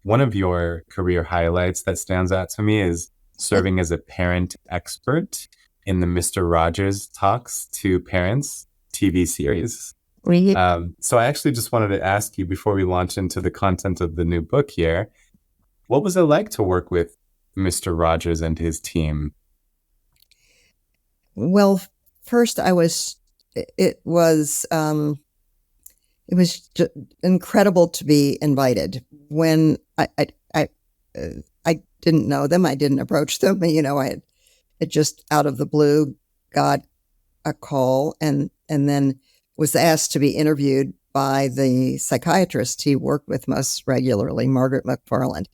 one of your career highlights that stands out to me is serving as a parent expert in the Mr. Rogers Talks to Parents TV series. We So I actually just wanted to ask you before we launch into the content of the new book here, what was it like to work with Mr. Rogers and his team? Well, first I was. It was. It was incredible to be invited. When I didn't know them, I didn't approach them. I had it just out of the blue got a call and then was asked to be interviewed by the psychiatrist he worked with most regularly, Margaret McFarland.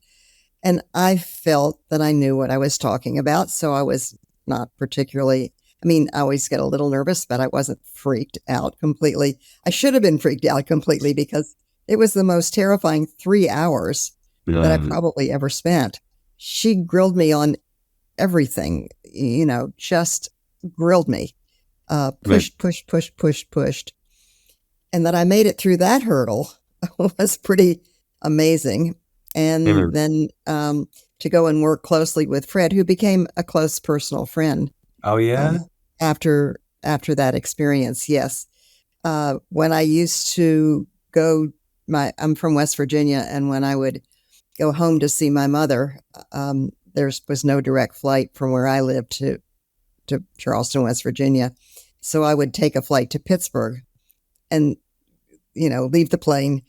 And I felt that I knew what I was talking about. So I was not particularly, I always get a little nervous, but I wasn't freaked out completely. I should have been freaked out completely because it was the most terrifying 3 hours that I probably ever spent. She grilled me on everything, just grilled me, pushed. And that I made it through that hurdle was pretty amazing. And then to go and work closely with Fred, who became a close personal friend. Oh, yeah? After that experience, yes. When I used to go, I'm from West Virginia, and when I would go home to see my mother, there was no direct flight from where I lived to Charleston, West Virginia. So I would take a flight to Pittsburgh and, leave the plane,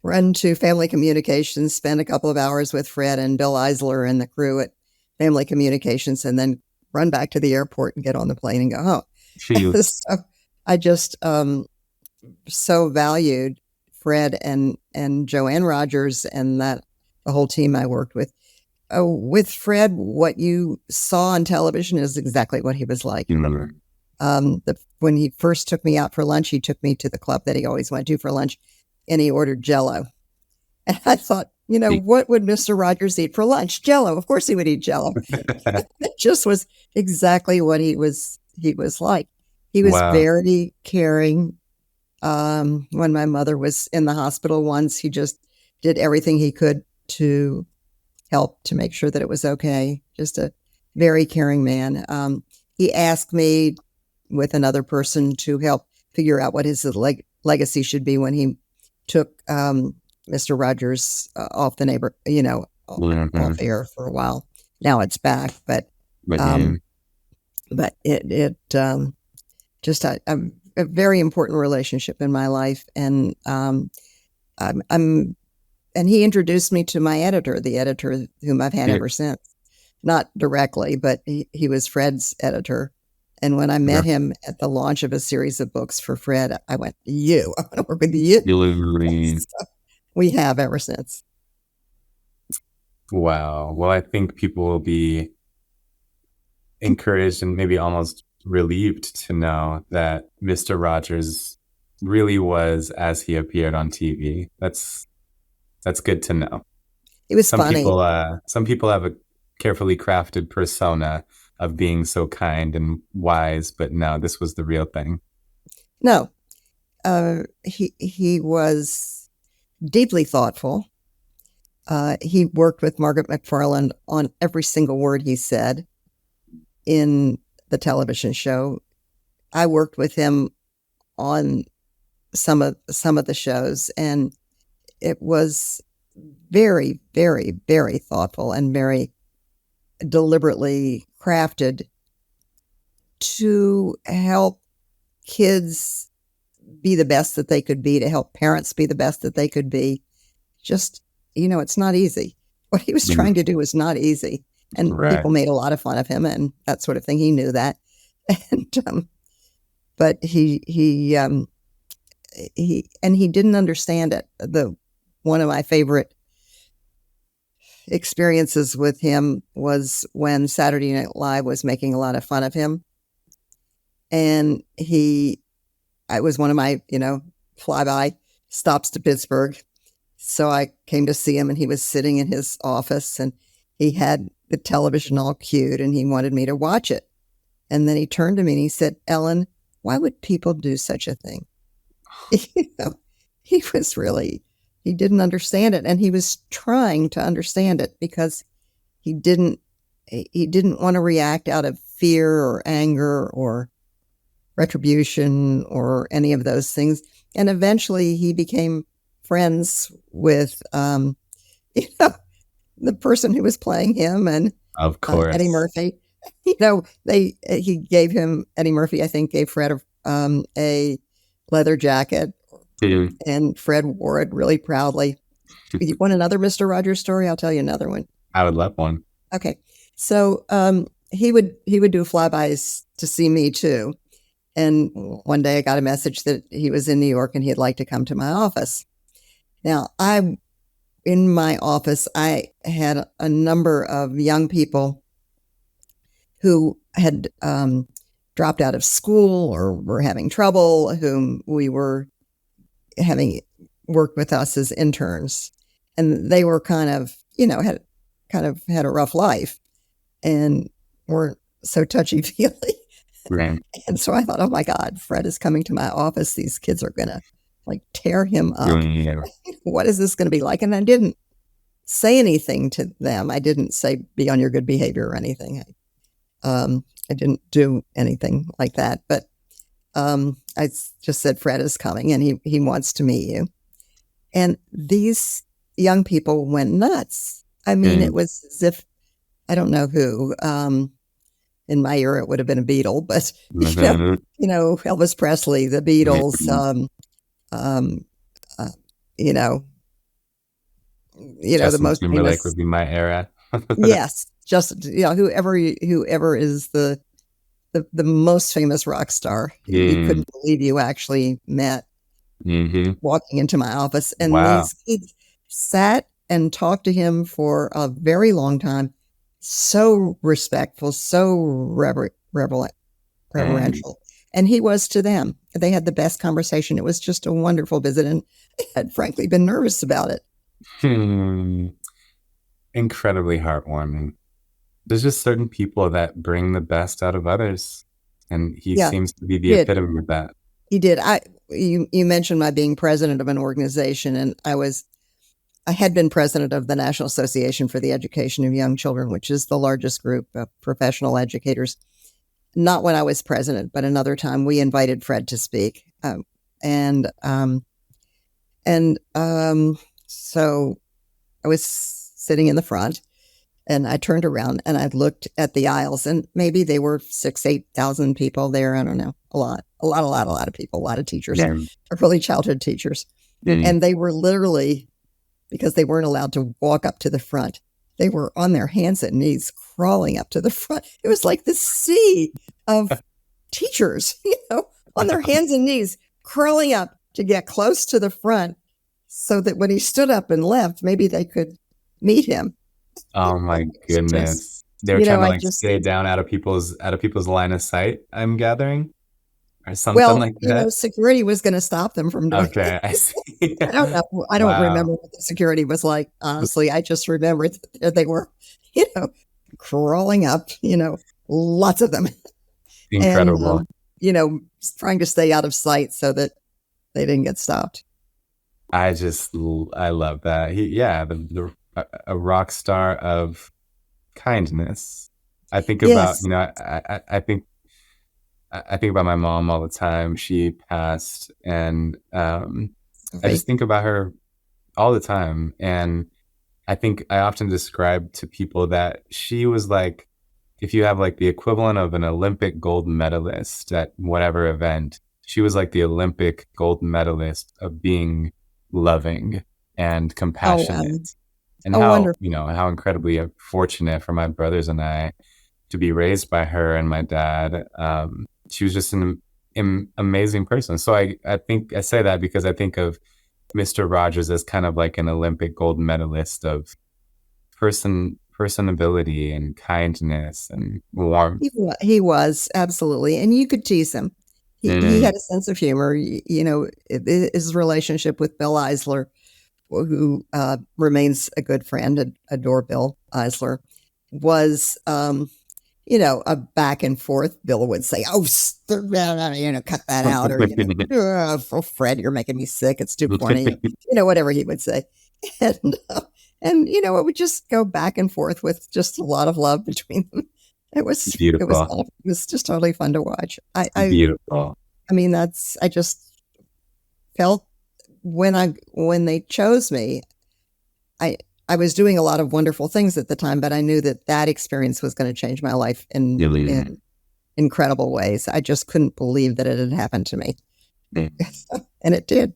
run to Family Communications, spend a couple of hours with Fred and Bill Eisler and the crew at Family Communications, and then run back to the airport and get on the plane and go home. So I just so valued Fred and Joanne Rogers and the whole team I worked with. With Fred, what you saw on television is exactly what he was like. You remember? When he first took me out for lunch, he took me to the club that he always went to for lunch, and he ordered Jell-O. And I thought, what would Mr. Rogers eat for lunch? Jell-O. Of course he would eat Jell-O. It just was exactly what he was like. He was very caring. When my mother was in the hospital once, he just did everything he could to help to make sure that it was okay. Just a very caring man. He asked me with another person to help figure out what his legacy should be when he took Mr. Rogers off the off air for a while. Now it's back, but it just a very important relationship in my life, and and he introduced me to my editor, the editor whom I've had ever since. Not directly, but he was Fred's editor. And when I met him at the launch of a series of books for Fred, I went, I want to work with you. So we have ever since. Wow. Well, I think people will be encouraged and maybe almost relieved to know that Mr. Rogers really was as he appeared on TV. That's good to know. It was funny. Some people have a carefully crafted persona of being so kind and wise, but no, this was the real thing. No, he was deeply thoughtful. He worked with Margaret McFarland on every single word he said in the television show. I worked with him on some of the shows, and it was very, very, very thoughtful and very deliberately crafted to help kids be the best that they could be, to help parents be the best that they could be. Just, it's not easy. What he was trying to do was not easy. And people made a lot of fun of him and that sort of thing. He knew that. And, but he didn't understand it. One of my favorite experiences with him was when Saturday Night Live was making a lot of fun of him. And I was one of my, flyby stops to Pittsburgh. So I came to see him, and he was sitting in his office, and he had the television all cued, and he wanted me to watch it. And then he turned to me and he said, "Ellen, why would people do such a thing?" He was really he didn't understand it, and he was trying to understand it because he didn't want to react out of fear or anger or retribution or any of those things. And eventually he became friends with you know, the person who was playing him, and Of Eddie course. Murphy. He gave him, Eddie Murphy, I think, gave Fred a leather jacket, Mm. and Fred wore it really proudly. You want another Mr. Rogers story? I'll tell you another one. I would love one. Okay. So he would do flybys to see me too. And one day I got a message that he was in New York and he'd like to come to my office. Now, in my office, I had a number of young people who had dropped out of school or were having trouble, whom we were having worked with us as interns. And they were kind of had a rough life and weren't so touchy-feely. Right. And so I thought, oh my God, Fred is coming to my office. These kids are going to like tear him up. Yeah. What is this going to be like? And I didn't say anything to them. I didn't say be on your good behavior or anything. I didn't do anything like that. But I just said, Fred is coming and he wants to meet you. And these young people went nuts. I mean, it was as if, I don't know who, in my era, it would have been a Beatle, but Elvis Presley, the Beatles, the most Timberlake famous. would be my era. Yes, just whoever is the most famous rock star, you couldn't believe you actually met walking into my office, and these kids sat and talked to him for a very long time. So respectful, so reverential. And he was to them. They had the best conversation. It was just a wonderful visit, and I had frankly been nervous about it. Incredibly heartwarming. There's just certain people that bring the best out of others, and he seems to be the epitome of that. He did. You mentioned my being president of an organization, and I had been president of the National Association for the Education of Young Children, which is the largest group of professional educators. Not when I was president, but another time we invited Fred to speak. So I was sitting in the front and I turned around and I looked at the aisles, and maybe they were 8,000 people there. I don't know. A lot of people, a lot of teachers, early childhood teachers. And they were literally, because they weren't allowed to walk up to the front, they were on their hands and knees crawling up to the front. It was like the sea of teachers, on their hands and knees crawling up to get close to the front so that when he stood up and left, maybe they could meet him. Oh my goodness. They were trying to stay down out of people's line of sight, I'm gathering. Or something like that. Security was going to stop them from doing it. I see. I don't know. I don't remember what the security was like. Honestly, I just remember that they were, crawling up, lots of them. Incredible. And, trying to stay out of sight so that they didn't get stopped. I love that. A rock star of kindness. I think about, I think about my mom all the time. She passed, and I just think about her all the time. And I think I often describe to people that she was like, if you have like the equivalent of an Olympic gold medalist at whatever event, she was like the Olympic gold medalist of being loving and compassionate. And how incredibly fortunate for my brothers and I to be raised by her and my dad. She was just an amazing person. So I think I say that because I think of Mr. Rogers as kind of like an Olympic gold medalist of personability and kindness and warmth. He was, absolutely. And you could tease him. He had a sense of humor. His relationship with Bill Eisler, who remains a good friend, adore Bill Eisler, was, a back and forth, Bill would say, "Oh, cut that out," or "Oh, Fred, you're making me sick. It's too funny," whatever he would say, and it would just go back and forth with just a lot of love between them. Beautiful. It was just totally fun to watch. Beautiful. I mean, I just felt when they chose me, I was doing a lot of wonderful things at the time, but I knew that experience was going to change my life in incredible ways. I just couldn't believe that it had happened to me. And it did.